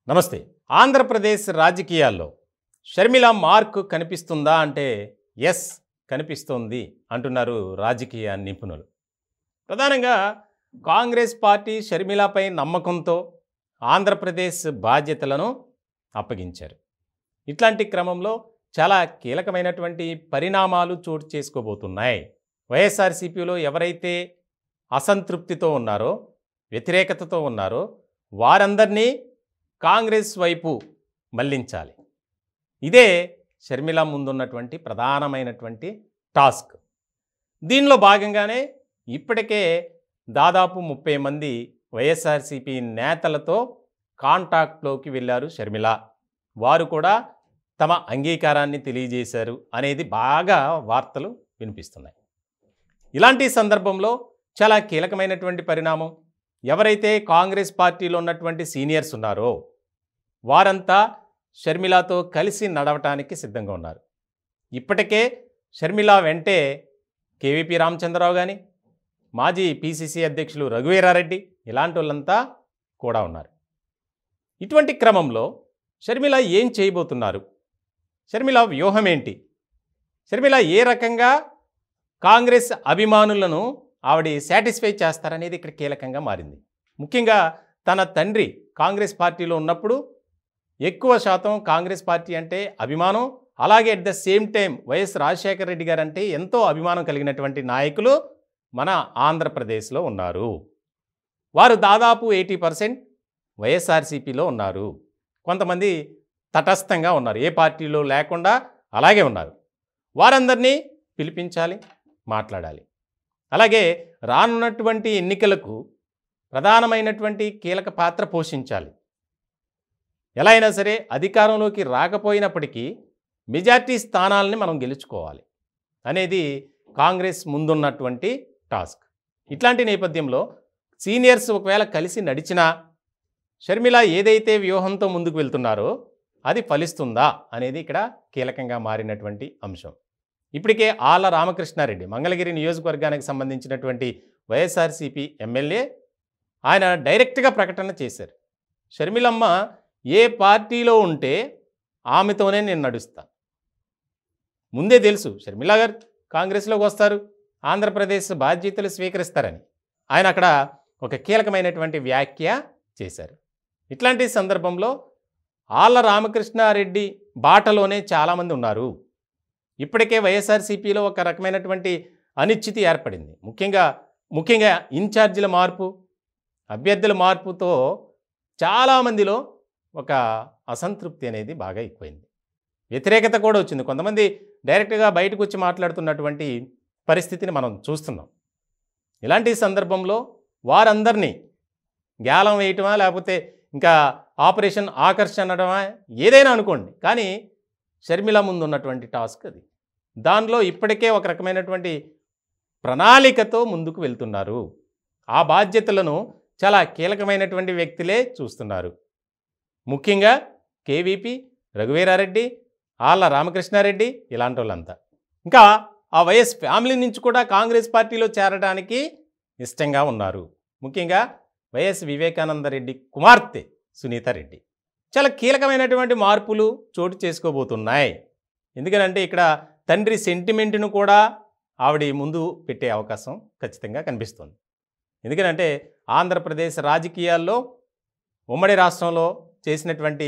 నమస్తే. ఆంధ్రప్రదేశ్ రాజకీయాల్లో షర్మిల మార్క్ కనిపిస్తుందా అంటే ఎస్ కనిపిస్తోంది అంటున్నారు రాజకీయ నిపుణులు. ప్రధానంగా కాంగ్రెస్ పార్టీ షర్మిలపై నమ్మకంతో ఆంధ్రప్రదేశ్ బాధ్యతలను అప్పగించారు. ఇట్లాంటి క్రమంలో చాలా కీలకమైనటువంటి పరిణామాలు చోటు చేసుకోబోతున్నాయి. వైఎస్ఆర్సీపీలో ఎవరైతే అసంతృప్తితో ఉన్నారో, వ్యతిరేకతతో ఉన్నారో వారందరినీ కాంగ్రెస్ వైపు మళ్లించాలి. ఇదే షర్మిల ముందున్నటువంటి ప్రధానమైనటువంటి టాస్క్. దీనిలో భాగంగానే ఇప్పటికే దాదాపు 30 మంది వైఎస్ఆర్సీపీ నేతలతో కాంటాక్ట్లోకి వెళ్ళారు షర్మిల. వారు కూడా తమ అంగీకారాన్ని తెలియజేశారు అనేది బాగా వార్తలు వినిపిస్తున్నాయి. ఇలాంటి సందర్భంలో చాలా కీలకమైనటువంటి పరిణామం. ఎవరైతే కాంగ్రెస్ పార్టీలో ఉన్నటువంటి సీనియర్స్ ఉన్నారో వారంతా షర్మిలతో కలిసి నడవటానికి సిద్ధంగా ఉన్నారు. ఇప్పటికే షర్మిల వెంటే కేవీపీ రామచంద్రరావు కానీ, మాజీ పీసీసీ అధ్యక్షులు రఘువీరారెడ్డి ఇలాంటి వాళ్ళంతా కూడా ఉన్నారు. ఇటువంటి క్రమంలో షర్మిల ఏం చేయబోతున్నారు? షర్మిల వ్యూహం ఏంటి? షర్మిల ఏ రకంగా కాంగ్రెస్ అభిమానులను ఆవిడ సాటిస్ఫై చేస్తారనేది ఇక్కడ కీలకంగా మారింది. ముఖ్యంగా తన తండ్రి కాంగ్రెస్ పార్టీలో ఉన్నప్పుడు ఎక్కువ శాతం కాంగ్రెస్ పార్టీ అంటే అభిమానం, అలాగే at the same time YS Rajasekhara Reddy గారు అంటే ఎంతో అభిమానం కలిగినటువంటి నాయకులు మన ఆంధ్రప్రదేశ్లో ఉన్నారు. వారు దాదాపు 80% వైఎస్ఆర్సీపీలో ఉన్నారు. కొంతమంది తటస్థంగా ఉన్నారు, ఏ పార్టీలో లేకుండా అలాగే ఉన్నారు. వారందరినీ పిలిపించాలి, మాట్లాడాలి. అలాగే రానున్నటువంటి ఎన్నికలకు ప్రధానమైనటువంటి కీలక పాత్ర పోషించాలి. ఎలా అయినా సరే అధికారంలోకి రాకపోయినప్పటికీ మెజార్టీ స్థానాలని మనం గెలుచుకోవాలి అనేది కాంగ్రెస్ ముందున్నటువంటి టాస్క్. ఇట్లాంటి నేపథ్యంలో సీనియర్స్ ఒకవేళ కలిసి నడిచినా షర్మిల ఏదైతే వ్యూహంతో ముందుకు వెళ్తున్నారో అది ఫలిస్తుందా అనేది ఇక్కడ కీలకంగా మారినటువంటి అంశం. ఇప్పటికే ఆళ్ల రామకృష్ణారెడ్డి మంగళగిరి నియోజకవర్గానికి సంబంధించినటువంటి వైఎస్ఆర్సీపీ ఎమ్మెల్యే ఆయన డైరెక్ట్గా ప్రకటన చేశారు. షర్మిలమ్మ ఏ పార్టీలో ఉంటే ఆమెతోనే నేను నడుస్తా. ముందే తెలుసు షర్మిల గారు కాంగ్రెస్లోకి వస్తారు, ఆంధ్రప్రదేశ్ బాధ్యతలు స్వీకరిస్తారని ఆయన అక్కడ ఒక కీలకమైనటువంటి వ్యాఖ్య చేశారు. ఇట్లాంటి సందర్భంలో ఆళ్ల రామకృష్ణారెడ్డి బాటలోనే చాలామంది ఉన్నారు. ఇప్పటికే వైఎస్ఆర్సీపీలో ఒక రకమైనటువంటి అనిశ్చితి ఏర్పడింది. ముఖ్యంగా ఇన్ఛార్జీల మార్పు, అభ్యర్థుల మార్పుతో చాలామందిలో ఒక అసంతృప్తి అనేది బాగా ఎక్కువైంది. వ్యతిరేకత కూడా వచ్చింది. కొంతమంది డైరెక్ట్గా బయటకు వచ్చి మాట్లాడుతున్నటువంటి పరిస్థితిని మనం చూస్తున్నాం. ఇలాంటి సందర్భంలో వారందరినీ గ్యాలం వేయటమా, లేకపోతే ఇంకా ఆపరేషన్ ఆకర్షణ అనడమా, ఏదైనా అనుకోండి, కానీ షర్మిల ముందు ఉన్నటువంటి టాస్క్ అది. దానిలో ఇప్పటికే ఒక రకమైనటువంటి ప్రణాళికతో ముందుకు వెళ్తున్నారు. ఆ బాధ్యతలను చాలా కీలకమైనటువంటి వ్యక్తులే చూస్తున్నారు. ముఖ్యంగా కేవీపీ, రఘువీరారెడ్డి, ఆళ్ల రామకృష్ణారెడ్డి ఇలాంటి వాళ్ళంతా. ఇంకా ఆ వైఎస్ ఫ్యామిలీ నుంచి కూడా కాంగ్రెస్ పార్టీలో చేరడానికి ఇష్టంగా ఉన్నారు. ముఖ్యంగా వైఎస్ వివేకానందరెడ్డి కుమార్తె సునీతారెడ్డి. చాలా కీలకమైనటువంటి మార్పులు చోటు చేసుకోబోతున్నాయి. ఎందుకనంటే ఇక్కడ తండ్రి సెంటిమెంట్ను కూడా ఆవిడ ముందు పెట్టే అవకాశం ఖచ్చితంగా కనిపిస్తుంది. ఎందుకనంటే ఆంధ్రప్రదేశ్ రాజకీయాల్లో ఉమ్మడి రాష్ట్రంలో చేసినటువంటి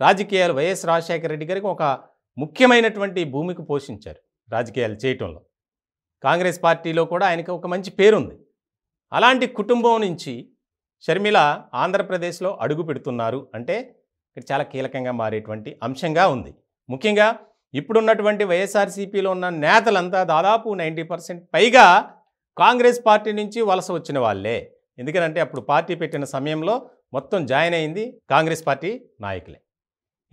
రాజకీయాలు వైఎస్ రాజశేఖర రెడ్డి గారికి ఒక ముఖ్యమైనటువంటి భూమిక పోషించారు రాజకీయాలు చేయటంలో. కాంగ్రెస్ పార్టీలో కూడా ఆయనకి ఒక మంచి పేరుంది. అలాంటి కుటుంబం నుంచి షర్మిల ఆంధ్రప్రదేశ్లో అడుగు పెడుతున్నారు అంటే ఇక్కడ చాలా కీలకంగా మారేటువంటి అంశంగా ఉంది. ముఖ్యంగా ఇప్పుడున్నటువంటి వైఎస్ఆర్సీపీలో ఉన్న నేతలంతా దాదాపు 90% పైగా కాంగ్రెస్ పార్టీ నుంచి వలస వచ్చిన వాళ్ళే. ఎందుకంటే అప్పుడు పార్టీ పెట్టిన సమయంలో మొత్తం జాయిన్ అయింది కాంగ్రెస్ పార్టీ నాయకులే.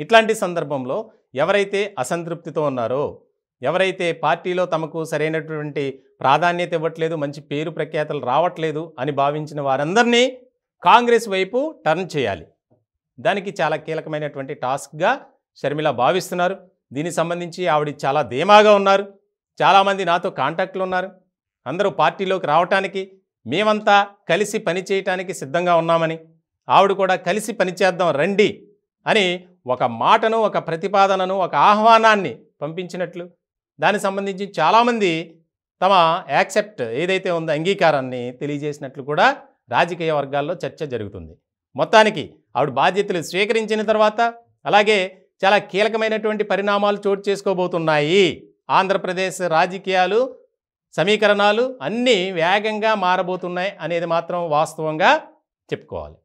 ఇట్లాంటి సందర్భంలో ఎవరైతే అసంతృప్తితో ఉన్నారో, ఎవరైతే పార్టీలో తమకు సరైనటువంటి ప్రాధాన్యత ఇవ్వట్లేదు, మంచి పేరు ప్రఖ్యాతలు రావట్లేదు అని భావించిన వారందరినీ కాంగ్రెస్ వైపు టర్న్ చేయాలి. దానికి చాలా కీలకమైనటువంటి టాస్క్గా షర్మిల భావిస్తున్నారు. దీనికి సంబంధించి ఆవిడ చాలా ధీమాగా ఉన్నారు. చాలామంది నాతో కాంటాక్ట్లు ఉన్నారు. అందరూ పార్టీలోకి రావటానికి, మేమంతా కలిసి పనిచేయటానికి సిద్ధంగా ఉన్నామని, ఆవిడ కూడా కలిసి పనిచేద్దాం రండి అని ఒక మాటను, ఒక ప్రతిపాదనను, ఒక ఆహ్వానాన్ని పంపించినట్లు, దానికి సంబంధించి చాలామంది తమ యాక్సెప్ట్ ఏదైతే ఉందో అంగీకారాన్ని తెలియజేసినట్లు కూడా రాజకీయ వర్గాల్లో చర్చ జరుగుతుంది. మొత్తానికి ఆవిడ బాధ్యతలు స్వీకరించిన తర్వాత అలాగే చాలా కీలకమైనటువంటి పరిణామాలు చోటు చేసుకోబోతున్నాయి. ఆంధ్రప్రదేశ్ రాజకీయాలు, సమీకరణాలు అన్నీ వేగంగా మారబోతున్నాయి అనేది మాత్రం వాస్తవంగా చెప్పుకోవాలి.